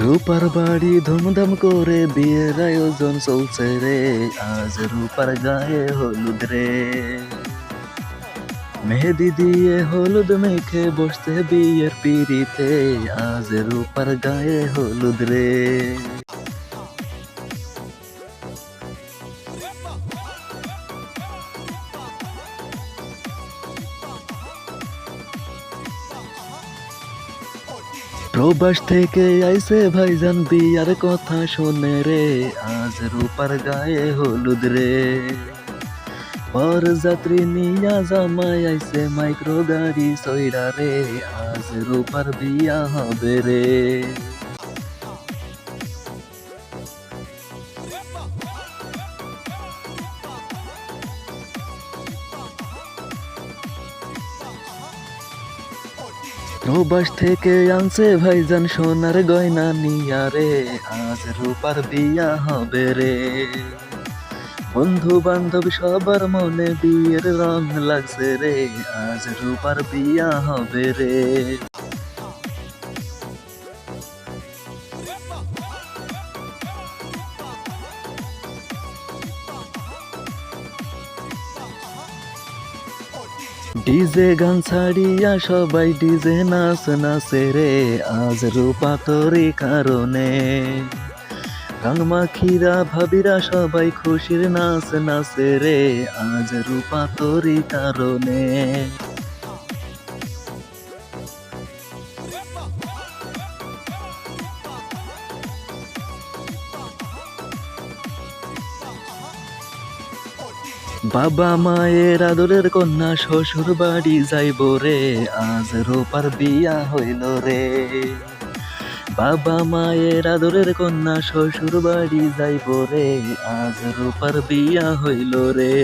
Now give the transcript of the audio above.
রূপার বাড়ি ধুমধাম করে বিয়ের আয়োজন চলছে রে, আজ রূপার গায়ে হলুদ রে। মেহেদি দিয়ে হলুদ মেখে বসতে বিয়ের পিড়িতে, আজ রূপার গায়ে হলুদ রে। প্রবাস থেকে আইছে ভাইজান বিয়ার কথা শোনে রে, আজ রূপার গায়ে হলুদ রে। বরযাত্রী নিয়া জামাই আইছে মাইক্রো গাড়ি সইরা রে, আজ রূপার বিয়া হবে রে। প্রবাস থেকে আনছে ভাইজান সোনার গয়না নিয়া রে, আজ রূপার বিয়া হবে রে। বন্ধু বান্ধব সবার মনে বিয়ের রং লাগছে রে, আজ রূপার বিয়া হবে রে। ডিজে গান ছাড়িয়া সবাই ডিজে নাচ নাচে রে, আজ রূপা তোরই কারণে। রং মাখিরা ভাবিরা সবাই খুশির নাচ নাচে রে, আজ রূপা তোরই কারণে। বাবা মায়ের আদরের কন্যা শ্বশুর বাড়ি যাইব রে, আজ রূপার বিয়া হইল রে। বাবা মায়ের আদরের কন্যা শ্বশুর বাড়ি যাইব রে, আজ রূপার বিয়া হইল রে।